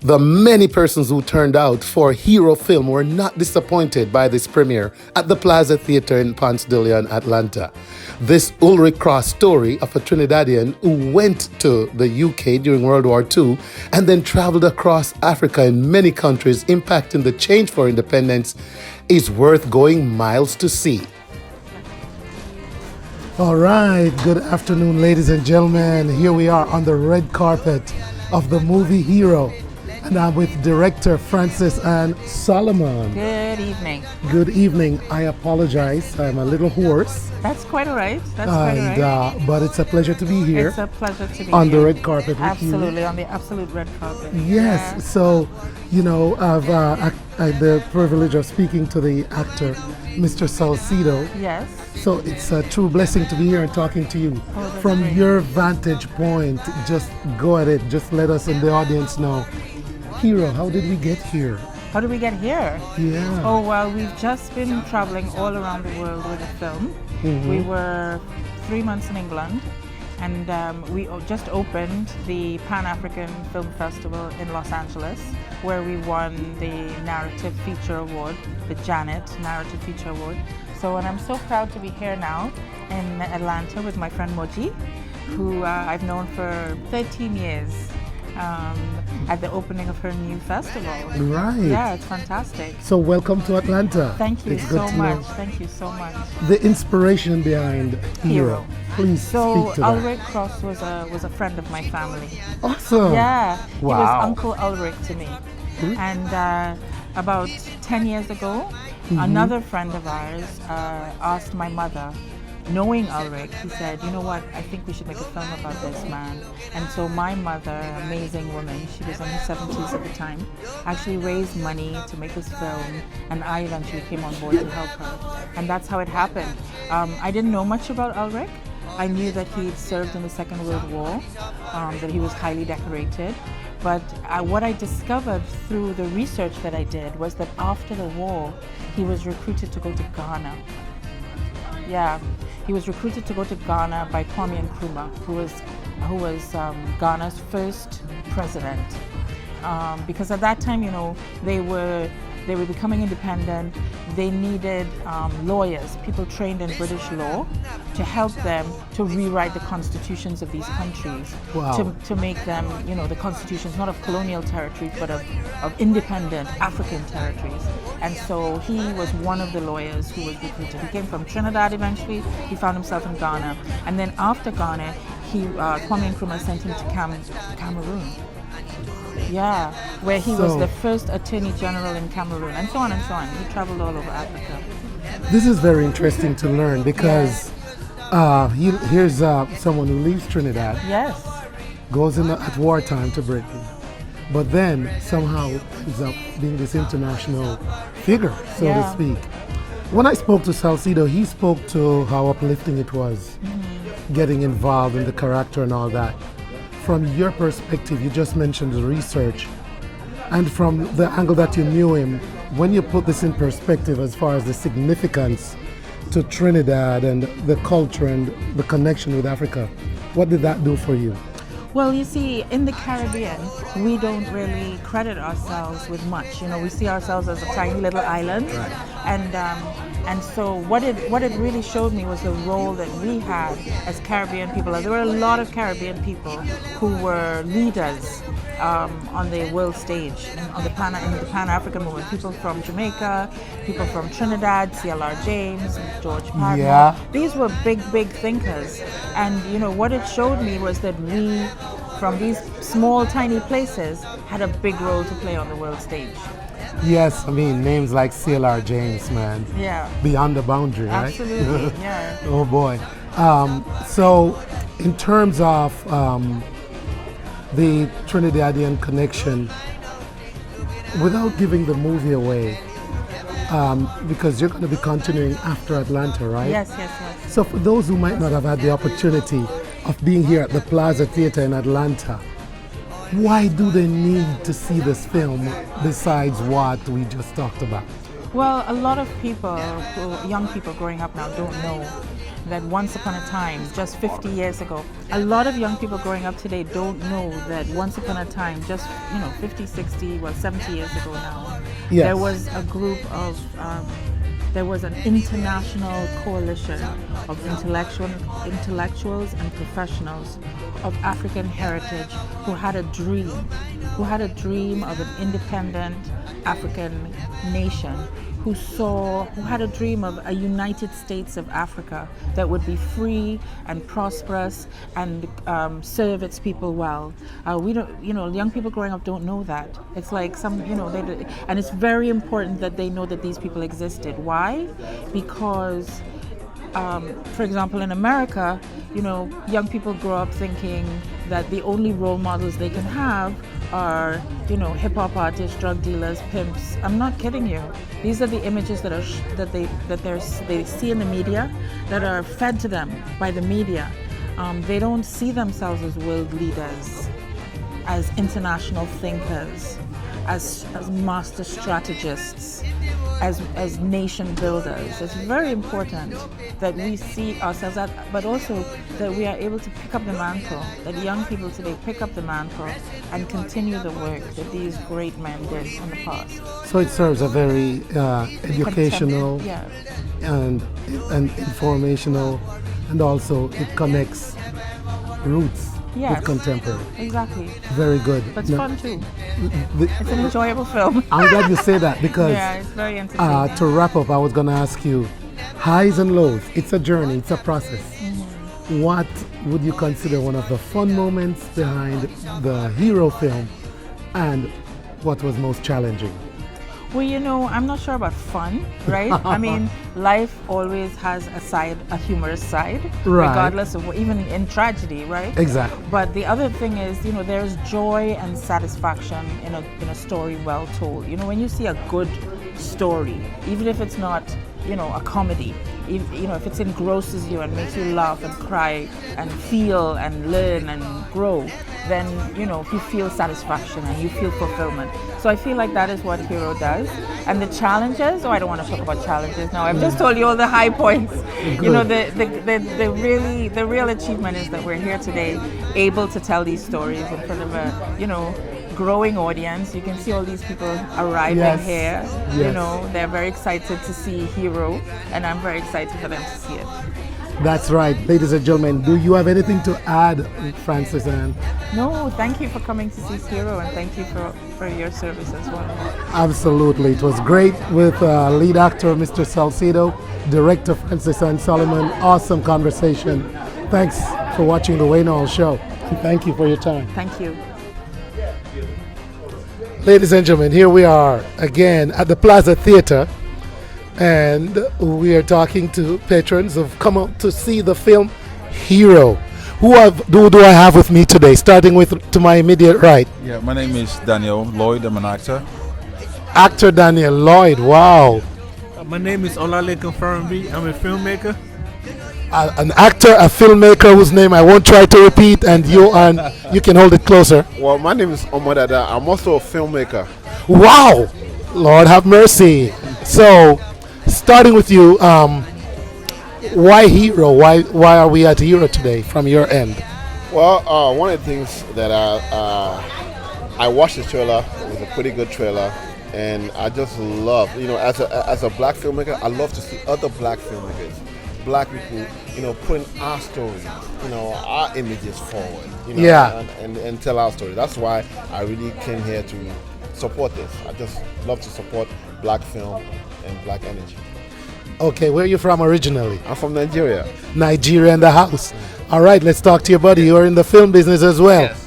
The many persons who turned out for Hero film were not disappointed by this premiere at the Plaza Theatre in Ponce de Leon, Atlanta. This Ulric Cross story of a Trinidadian who went to the UK during World War II and then traveled across Africa in many countries, impacting the change for independence, is worth going miles to see. All right, good afternoon, ladies and gentlemen. Here we are on the red carpet of the movie Hero. And I'm with director Francis and Solomon. Good evening. Good evening. I apologize. I'm a little hoarse. That's quite all right. That's quite all right. But it's a pleasure to be here. It's a pleasure to be on here. the red carpet with Absolutely, you. on the absolute red carpet. Yes. Yeah. So, you know, I've had the privilege of speaking to the actor, Mr. Salcido. Yes. So it's a true blessing to be here and talking to you. Oh, that's From great. your vantage point, just go at it. Just let us in the audience know. Hero, how did we get here? How did we get here? Yeah. Oh, well, we've just been traveling all around the world with the film. We were 3 months in England, and we just opened the Pan-African Film Festival in Los Angeles, where we won the Narrative Feature Award, the Janet Narrative Feature Award. So, and I'm so proud to be here now in Atlanta with my friend Moji, who I've known for 13 years. At the opening of her new festival. Right. Yeah, it's fantastic. So welcome to Atlanta. Thank you It's good so to much. know. Thank you so much. The inspiration behind Hero. Please So speak to that. Ulric Cross was a friend of my family. Awesome. Yeah, he was Wow. Uncle Ulric to me. And about 10 years ago, another friend of ours asked my mother, knowing Ulric, he said, you know what, I think we should make a film about this man. And so my mother, amazing woman, she was in her 70s at the time, actually raised money to make this film, and I eventually came on board to help her. And that's how it happened. I didn't know much about Ulric. I knew that he'd served in the Second World War, that he was highly decorated. But what I discovered through the research that I did was that after the war, he was recruited to go to Ghana. Yeah, he was recruited to go to Ghana by Kwame Nkrumah, who was Ghana's first president. Because at that time, you know, they were becoming independent. They needed lawyers, people trained in British law, to help them to rewrite the constitutions of these countries, Wow. to make them, you know, the constitutions not of colonial territories, but of independent African territories. And so he was one of the lawyers who was recruited. He came from Trinidad eventually. He found himself in Ghana. And then after Ghana, Kwame Nkrumah sent him to Cameroon. Yeah, where he was So- the first Attorney General in Cameroon, and so on and so on. He traveled all over Africa. This is very interesting to learn because here's someone who leaves Trinidad, Yes. goes in at wartime to Britain, but then somehow ends up being this international figure, so to Yeah. speak. When I spoke to Salcido, he spoke to how uplifting it was getting involved in the character and all that. From your perspective, you just mentioned the research, and from the angle that you knew him, when you put this in perspective as far as the significance to Trinidad and the culture and the connection with Africa, what did that do for you? Well, you see, in the Caribbean, we don't really credit ourselves with much. You know, we see ourselves as a tiny little island, and so what it really showed me was the role that we had as Caribbean people. There were a lot of Caribbean people who were leaders on the world stage, in the Pan-African movement. People from Jamaica, people from Trinidad, C.L.R. James, George Patton. Yeah. These were big thinkers, and you know what it showed me was that we, from these small tiny places, had a big role to play on the world stage. Yes, I mean, names like C.L.R. James, man, Yeah, beyond the boundary, right? absolutely. Yeah. Oh boy. So, in terms of the Trinidadian connection, without giving the movie away, because you're going to be continuing after Atlanta, right? Yes. So for those who might not have had the opportunity of being here at the Plaza Theatre in Atlanta, why do they need to see this film besides what we just talked about? Well, a lot of people, young people growing up now, don't know that once upon a time, just 50 years ago, a lot of young people growing up today don't know that once upon a time, just 50, 60, well 70 years ago now, Yes. there was a group of, there was an international coalition of intellectuals and professionals of African heritage who had a dream of an independent African nation, who had a dream of a United States of Africa that would be free and prosperous and serve its people well. We don't, young people growing up don't know that. It's like and it's very important that they know that these people existed. Why? Because, for example, in America, young people grow up thinking that the only role models they can have are, hip-hop artists, drug dealers, pimps. I'm not kidding you. These are the images that they see in the media, that are fed to them by the media. They don't see themselves as world leaders, as international thinkers, as master strategists, as nation builders. It's very important that we see ourselves that, but also that we are able to pick up the mantle, that young people today pick up the mantle and continue the work that these great men did in the past. So it serves a very educational Yeah. and informational, and also it connects roots Yes. with contemporary. Exactly. Very good. But it's Now, fun too. the- It's an enjoyable film. I'm glad you say that because Yeah, it's very entertaining. to wrap up, I was going to ask you, highs and lows. It's a journey. It's a process. What would you consider one of the fun moments behind the hero film, and what was most challenging? Well, I'm not sure about fun, right? I mean, life always has a humorous side, Right. regardless of even in tragedy, right? Exactly. But the other thing is, there's joy and satisfaction in a story well told. When you see a good story, even if it's not, a comedy, if it engrosses you and makes you laugh and cry and feel and learn and grow, then, you feel satisfaction and you feel fulfillment. So I feel like that is what Hero does. And the challenges, I don't want to talk about challenges now. I've just told you all the high points. The real achievement is that we're here today, able to tell these stories in front of a, growing audience. You can see all these people arriving Yes. here. Yes. They're very excited to see Hero, and I'm very excited for them to see it. That's right. Ladies and gentlemen, do you have anything to add, Francis? And No, thank you for coming to see Hero, and thank you for your service as well. absolutely. It was great with lead actor Mr. Salcedo, director Francis and Solomon. Awesome conversation. Thanks for watching the Wayne Hall Show. And thank you for your time. Thank you. Ladies and gentlemen, here we are again at the Plaza Theatre, and we are talking to patrons who've come out to see the film Hero. Who do I have with me today? Starting with to my immediate right, Yeah, my name is Daniel Lloyd. I'm an actor. actor Daniel Lloyd. Wow, My name is Olalekan Farambi. I'm a filmmaker. an actor, a filmmaker whose name I won't try to repeat, and you can hold it closer. Well, my name is Omadada. I'm also a filmmaker. Wow, Lord have mercy. So, starting with you, why Hero? Why are we at Hero today from your end? Well, one of the things that I watched the trailer. It was a pretty good trailer, and I just love, as a black filmmaker, I love to see other black filmmakers, black people, putting our stories, our images forward, Yeah. and tell our story. That's why I really came here to support this. I just love to support black film and black energy. Okay, where are you from originally? I'm from Nigeria. Nigeria in the house. All right, let's talk to your buddy. You're in the film business as well. Yes.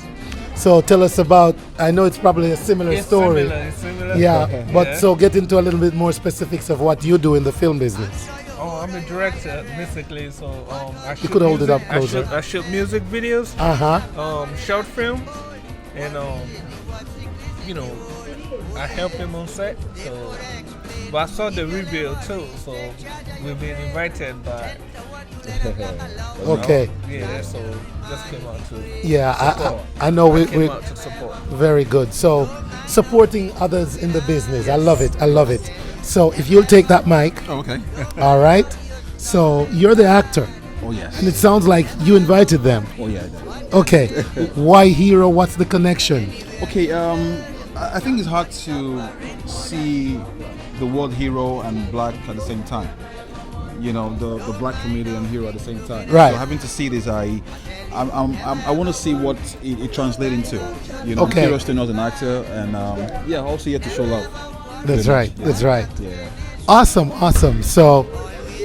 So tell us about, I know it's probably a similar It's story. It's similar. Yeah, but Yeah. so get into a little bit more specifics of what you do in the film business. Oh, I'm a director, basically. So I shoot could hold it music. up closer. I shoot music videos, Uh-huh. short film, and I help him on set. So, but I saw the rebuild too. So we've been invited by. Okay. Yeah, so just came out to. Yeah, support. I know we Came out to support. very good. So supporting others in the business. I love it. I love it. So if you'll take that mic, Oh, okay. all right. So you're the actor. Oh yes. And it sounds like you invited them. Oh yeah. I did. Okay. Why Hero? What's the connection? Okay. I think it's hard to see the word hero and black at the same time. You know, the black comedian hero at the same time. Right. So having to see this, I want to see what it translates into. You know, Okay. I'm curious to know as an actor, and also here to show love. That's Pretty right. much, yeah. That's right. Yeah. Awesome. So,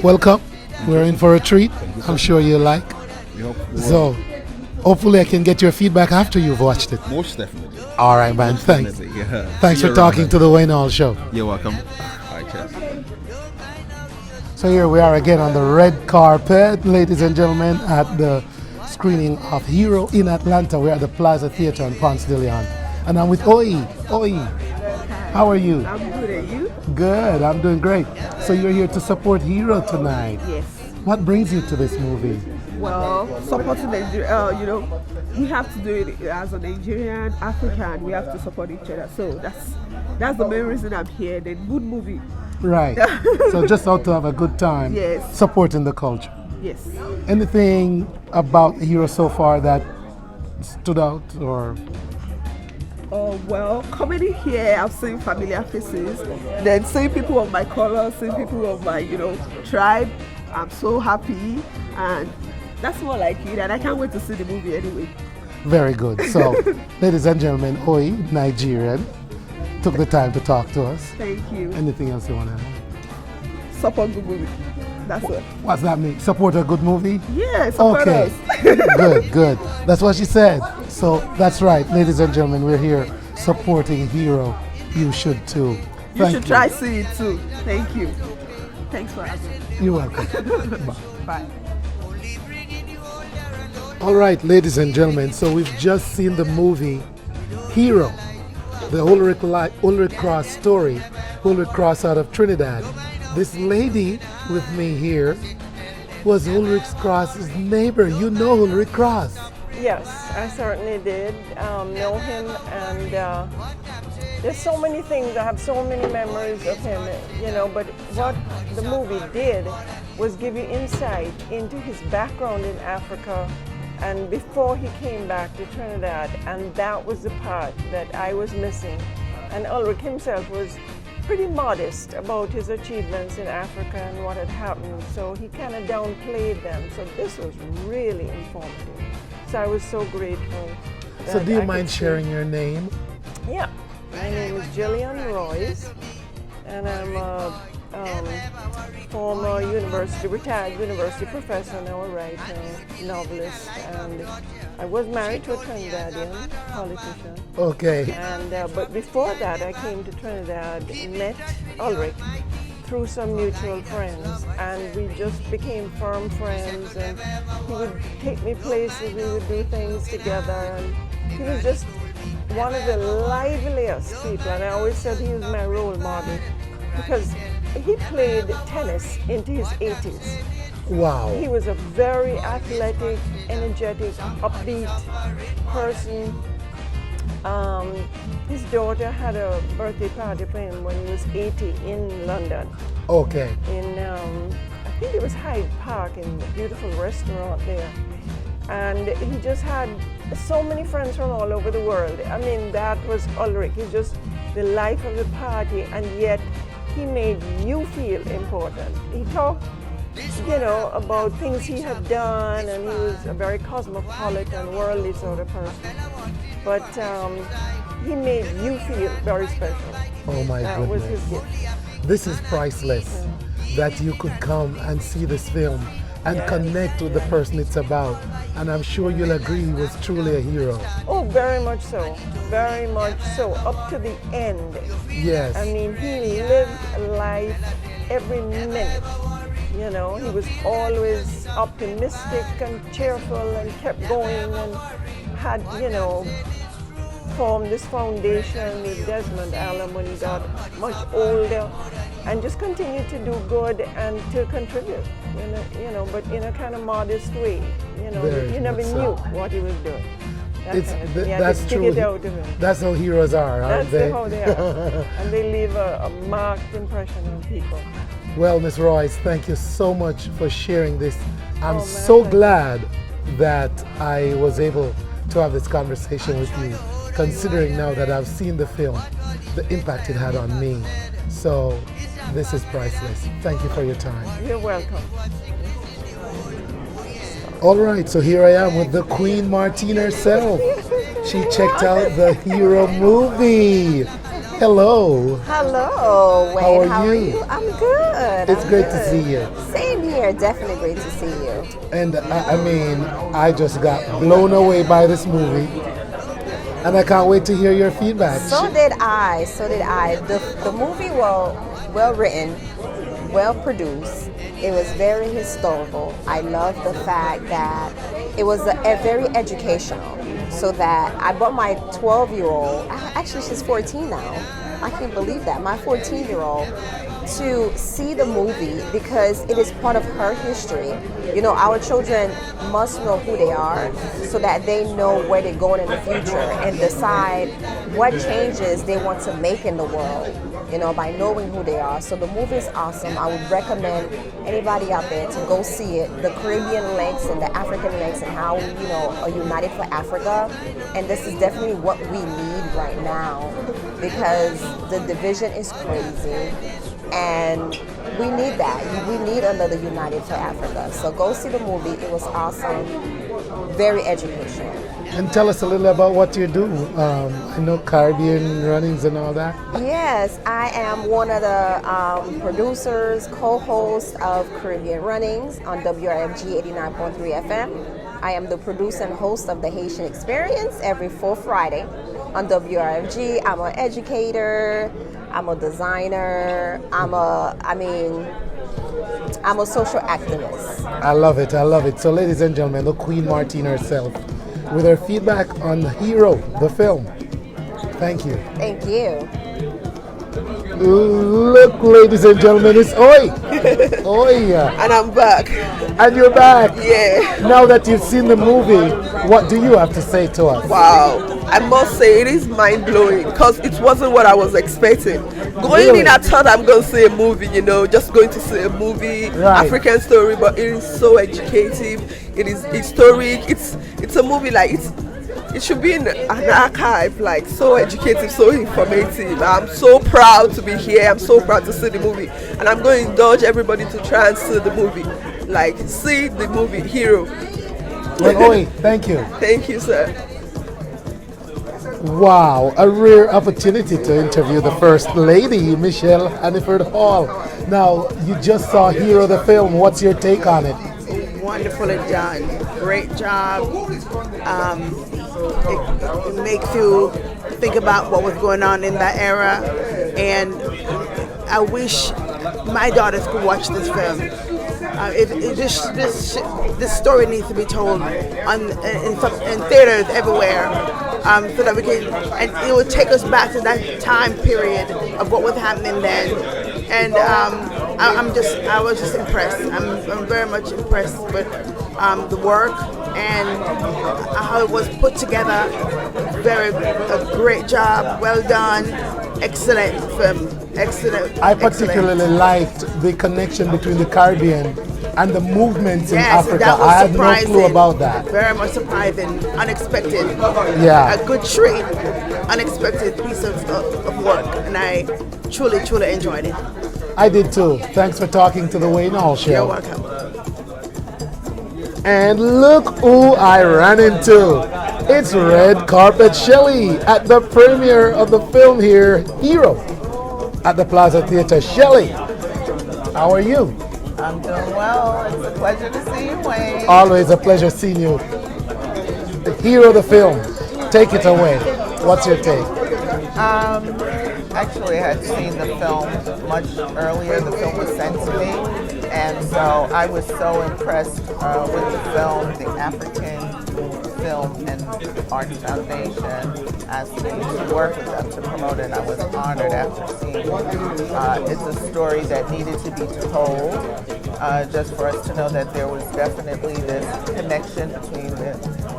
welcome. We're in for a treat. I'm sure you like. We hope. So, hopefully, I can get your feedback after you've watched it. Most definitely. All right, man. Thanks. Definitely, yeah. Thanks See for you talking around to the Wayne Hall Show. then. You're welcome. All right, cheers. So here we are again on the red carpet, ladies and gentlemen, at the screening of Hero in Atlanta. We're at the Plaza Theater in Ponce de Leon. And I'm with Oi. How are you? I'm good, and you? Good, I'm doing great. So you're here to support Hero tonight. Yes. What brings you to this movie? Well, supporting Nigeria, we have to do it as a Nigerian, African. We have to support each other. So that's the main reason I'm here. The good movie. Right. So just out to have a good time. Yes. Supporting the culture. Yes. Anything about Hero so far that stood out or? Well, coming in here, I've seen familiar faces. Then seeing people of my color, seeing people of my, tribe. I'm so happy, and that's more like it. And I can't wait to see the movie anyway. Very good. So, ladies and gentlemen, Oi, Nigerian, took the time to talk to us. Thank you. Anything else you want to add? Support the movie. That's it. What's that mean? Support a good movie? Yeah, support Okay. us. Good. That's what she said. So that's right, ladies and gentlemen, we're here supporting Hero. You should too. You should try see it too. Thank you. Thanks for having me. You're welcome. Bye. All right, ladies and gentlemen, so we've just seen the movie Hero, the Ulric Cross story, Ulric Cross out of Trinidad. This lady with me here was Ulric Cross's neighbor. You know Ulric Cross. Yes, I certainly did know him, and there's so many things. I have so many memories of him, but what the movie did was give you insight into his background in Africa and before he came back to Trinidad, and that was the part that I was missing. And Ulric himself was pretty modest about his achievements in Africa and what had happened, so he kind of downplayed them. So this was really informative. So I was so grateful. So that do you I mind could see- sharing your name? Yeah, my name is Jillian Royce, and I'm a former retired university professor, now a writer, novelist, and I was married to a Trinidadian politician. Okay. And but before that, I came to Trinidad, met Ulric through some mutual friends, and we just became firm friends. And he would take me places, we would do things together, and he was just one of the liveliest people. And I always said he was my role model because he played tennis into his 80s. Wow. He was a very athletic, energetic, upbeat person. His daughter had a birthday party for him when he was 80 in London. Okay. In, I think it was Hyde Park, in a beautiful restaurant there. And he just had so many friends from all over the world. I mean, that was Ulric. He's just the life of the party, and yet he made you feel important. He talked, about things he had done, and he was a very cosmopolitan, worldly sort of person. But he made you feel very special. Oh my That goodness. was his gift. This is priceless, that you could come and see this film and Yes, connect with the person it's about. And I'm sure you'll agree he was truly a hero. Oh, very much so. Very much so. Up to the end. Yes. I mean, he lived life every minute. He was always optimistic and cheerful and kept going, and had, formed this foundation with Desmond Allen when he got much older, and just continued to do good and to contribute, but in a kind of modest way. Very You never much knew so. what he was doing. That It's kind of thing. You had that's to dig true. it out of him. That's how heroes are, aren't That's they? how they are. And they leave a marked impression on people. Well, Ms. Royce, thank you so much for sharing this I'm so glad that I was able to have this conversation with you, considering now that I've seen the film, the impact it had on me. So this is priceless. Thank you for your time. You're welcome. All right, so here I am with the Queen Martine herself. She checked out the Hero movie. Hello. Hello, Wayne. How are you? I'm good. It's great to see you. Same here. Definitely great to see you. And I mean, I just got blown away by this movie. And I can't wait to hear your feedback. So did I. The movie was well written, well produced. It was very historical. I love the fact that it was a very educational. So that I brought my 12-year-old, actually she's 14 now, I can't believe that, my 14-year-old, to see the movie because it is part of her history. You know, our children must know who they are so that they know where they're going in the future and decide what changes they want to make in the world, you know, by knowing who they are. So the movie is awesome. I would recommend anybody out there to go see it. The Caribbean links and the African links and how, you know, are united for Africa. And this is definitely what we need right now because the division is crazy. And we need that. We need another United for Africa. So go see the movie. It was awesome. Very educational. And tell us a little about what you do. I know Caribbean runnings and all that. Yes, I am one of the producers, co-hosts of Caribbean Runnings on WRFG 89.3 FM. I am the producer and host of the Haitian Experience every 4th Friday on WRFG. I'm an educator. I'm a designer. I'm a social activist. I love it. I love it. So, ladies and gentlemen, the Queen Martine herself with her feedback on Hero, the film. Thank you. Thank you. Look, ladies and gentlemen, it's Oi. Oi. And I'm back. And you're back. Yeah. Now that you've seen the movie, what do you have to say to us? Wow. I must say it is mind-blowing because it wasn't what I was expecting. Going Really? in, I thought I'm going to see a movie, you know, just going to see a movie, Right. African story, but it is so educative. It is historic. It's a movie like it should be in an archive, like so educative, so informative. I'm so proud to be here. I'm so proud to see the movie, and I'm going to indulge everybody to try and see the movie. Like see the movie Hero. Well, Oi, thank you. Thank you, sir. Wow, a rare opportunity to interview the First Lady, Michelle Hanniford Hall. Now, you just saw Hero the film. What's your take on it? Wonderfully done. Great job. It makes you think about what was going on in that era. And I wish my daughters could watch this film. This story needs to be told in theaters everywhere, so that we can, and it would take us back to that time period of what was happening then. And I was just impressed. I'm very much impressed with the work and how it was put together. A great job, well done, excellent film, excellent. I particularly liked the connection between the Caribbean and the movements in Africa. That was I had surprising. no clue about that. Very much surprising, unexpected. Yeah. A good treat, unexpected piece of work, and I truly enjoyed it. I did too. Thanks for talking to the Wayne Hall Show. You're welcome. And look who I ran into. It's Red Carpet Shelley at the premiere of the film here, Hero, at the Plaza Theater. Shelley, how are you? I'm doing well. It's a pleasure to see you, Wayne. Always a pleasure seeing you. The Hero, the film. Take it away. What's your take? Actually, I had seen the film much earlier. The film was sent to me, and so I was so impressed with the film. The African Film and Arts Foundation asked me to work with them to promote it, and I was honored after seeing it. It's a story that needed to be told, just for us to know that there was definitely this connection between the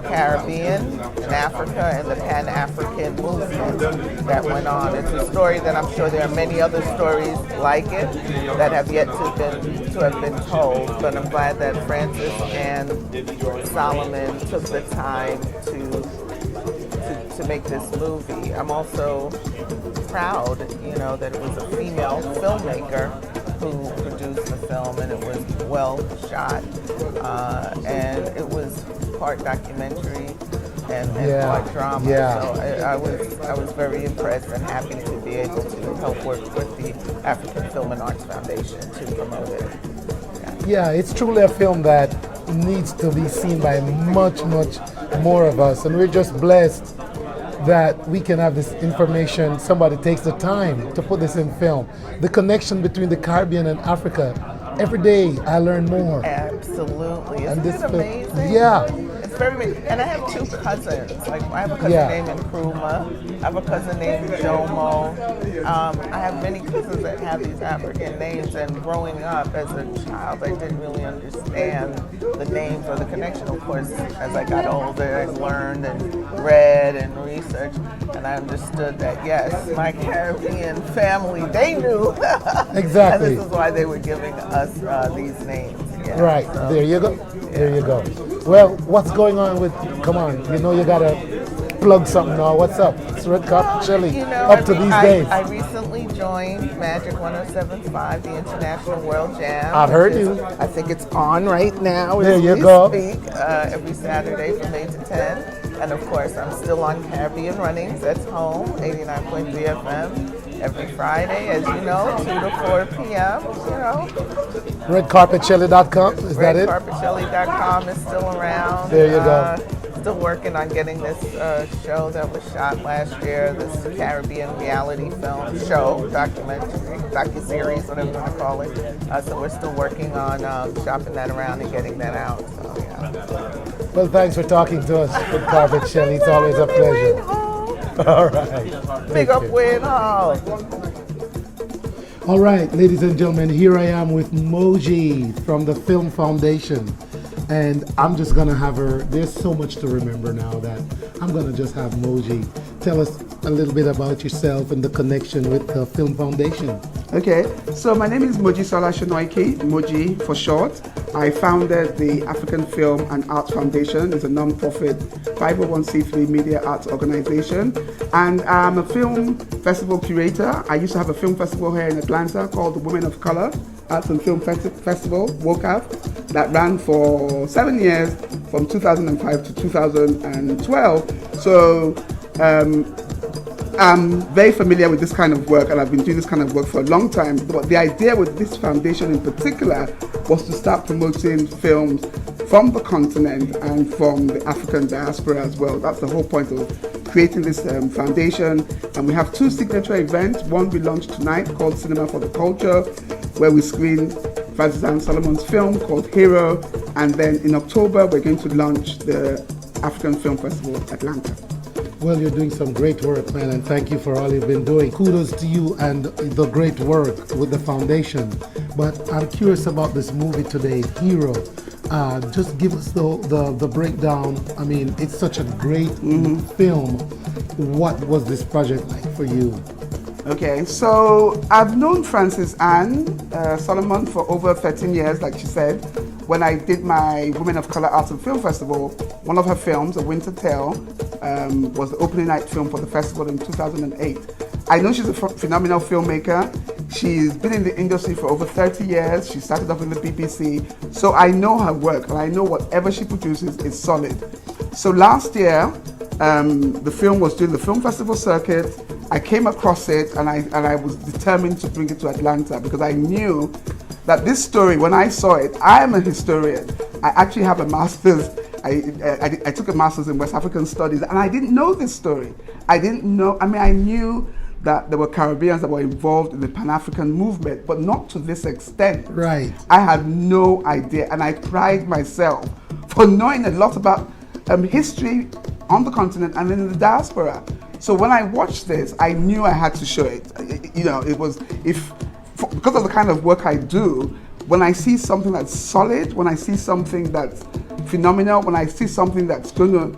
Caribbean and Africa and the Pan-African movement that went on. It's a story that I'm sure there are many other stories like it that have yet to have been told, but I'm glad that Francis and Solomon took the time to make this movie. I'm also proud, that it was a female filmmaker who produced the film, and it was well shot, and it was part documentary and part drama. Yeah. So I was very impressed and happy to be able to help work with the African Film and Arts Foundation to promote it. Yeah, it's truly a film that needs to be seen by much, much more of us, and we're just blessed that we can have this information. Somebody takes the time to put this in film. The connection between the Caribbean and Africa. Every day I learn more. Absolutely. And Isn't it amazing? Yeah. It's very amazing. And I have two cousins. Like, I have a cousin named Nkrumah. I have a cousin named Jomo. I have many cousins that have these African names, and growing up as a child, I didn't really understand the names or the connection. Of course, as I got older, I learned and read and researched, and I understood that, yes, my Caribbean family, they knew. Exactly. And this is why they were giving us these names. Yeah, right, so, there you go. There you go. Well, what's going on with, come on, you gotta plug something now. What's up? It's Red Carpet Chili up to these days. I recently joined Magic 107.5, the International World Jam. I've heard you. I think it's on right now. There you go. Speak, every Saturday from 8 to 10. And of course, I'm still on Caribbean Runnings. That's home, 89.3 FM. Every Friday, as you know, 2 to 4 p.m., RedCarpetChelly.com, is that it? RedCarpetChelly.com is still around. There you go. Still working on getting this show that was shot last year, this Caribbean reality film show, documentary, docuseries, whatever you want to call it. So we're still working on shopping that around and getting that out. So, yeah. Well, thanks for talking to us, Red Carpet Chili. It's always a pleasure. All right. Big up, Wayne Hall. All right, ladies and gentlemen, here I am with Moji from the Film Foundation. And I'm just going to have her, there's so much to remember now that I'm going to just have Moji tell us a little bit about yourself and the connection with the Film Foundation. Okay, so my name is Moji Sola Shinoiki, Moji for short. I founded the African Film and Arts Foundation. It's a non-profit 501c3 media arts organization. And I'm a film festival curator. I used to have a film festival here in Atlanta called the Women of Color Arts and Film Festival, WOCAF, that ran for 7 years from 2005 to 2012. So I'm very familiar with this kind of work, and I've been doing this kind of work for a long time. But the idea with this foundation in particular was to start promoting films from the continent and from the African diaspora as well. That's the whole point of creating this foundation. And we have two signature events. One we launched tonight called Cinema for the Culture, where we screen Francis and Solomon's film called Hero. And then in October, we're going to launch the African Film Festival Atlanta. Well, you're doing some great work, man, and thank you for all you've been doing. Kudos to you and the great work with the foundation. But I'm curious about this movie today, Hero. Just give us the breakdown. I mean, it's such a great film. What was this project like for you? Okay, so I've known Francis Ann Solomon for over 13 years, like she said. When I did my Women of Color Arts and Film Festival, one of her films, A Winter Tale, was the opening night film for the festival in 2008. I know she's a phenomenal filmmaker. She's been in the industry for over 30 years. She started off in the BBC. So I know her work, and I know whatever she produces is solid. So last year, the film was doing the film festival circuit. I came across it, and I was determined to bring it to Atlanta because I knew that this story, when I saw it, I am a historian. I actually have a master's. I took a master's in West African Studies, and I didn't know this story. I didn't know, I knew that there were Caribbeans that were involved in the Pan-African movement, but not to this extent. Right. I had no idea, and I pride myself for knowing a lot about history on the continent and in the diaspora. So when I watched this, I knew I had to show it. It was, because of the kind of work I do, when I see something that's solid, when I see something that's phenomenal. When I see something that's going to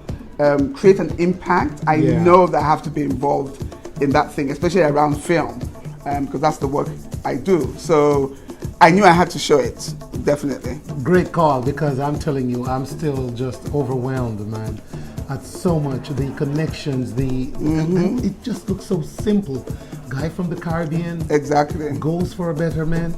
create an impact, I know that I have to be involved in that thing, especially around film, because that's the work I do. So I knew I had to show it, definitely. Great call, because I'm telling you, I'm still just overwhelmed, man. At so much, the connections, and it just looks so simple. Guy from the Caribbean, exactly, goes for a better man.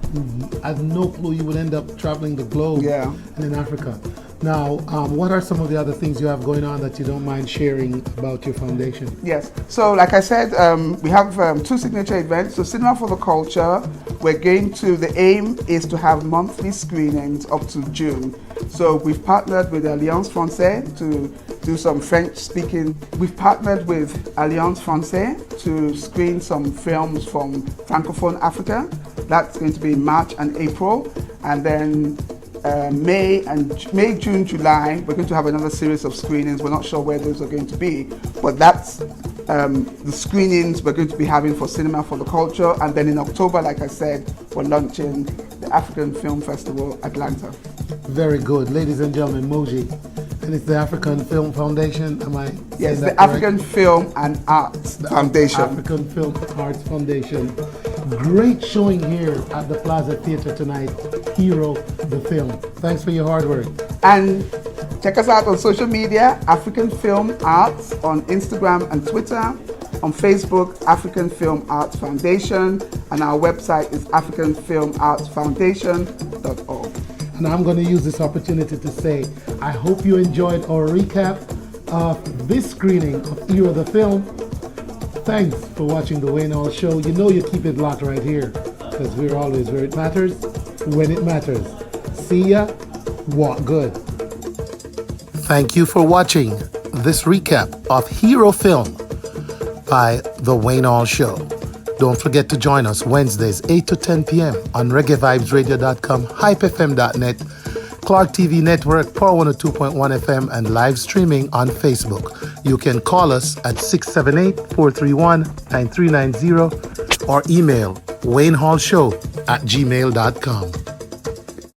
I had no clue you would end up traveling the globe and in Africa. Now, what are some of the other things you have going on that you don't mind sharing about your foundation? Yes, so like I said, we have 2 signature events. So Cinema for the Culture, the aim is to have monthly screenings up to June. So we've partnered with Alliance Francaise to do some French speaking. We've partnered with Alliance Francaise to screen some films from Francophone Africa. That's going to be in March and April. And then May, June, July, we're going to have another series of screenings. We're not sure where those are going to be, but that's the screenings we're going to be having for Cinema for the Culture. And then in October, like I said, we're launching the African Film Festival Atlanta. Very good. Ladies and gentlemen, Moji. And it's the African Film Foundation, am I? Yes, the African Film and Arts Foundation. African Film Arts Foundation. Great showing here at the Plaza Theatre tonight, Hero the Film. Thanks for your hard work. And check us out on social media, African Film Arts on Instagram and Twitter. On Facebook, African Film Arts Foundation. And our website is africanfilmartsfoundation.org. And I'm going to use this opportunity to say, I hope you enjoyed our recap of this screening of Hero the Film. Thanks for watching the Wayne Hall Show. You know you keep it locked right here, because we're always where it matters, when it matters. See ya. Walk good. Thank you for watching this recap of Hero Film by the Wayne Hall Show. Don't forget to join us Wednesdays 8 to 10 p.m. on reggaevibesradio.com, hypefm.net, Clark TV Network, Power 102.1 FM, and live streaming on Facebook. You can call us at 678-431-9390 or email waynehallshow@gmail.com.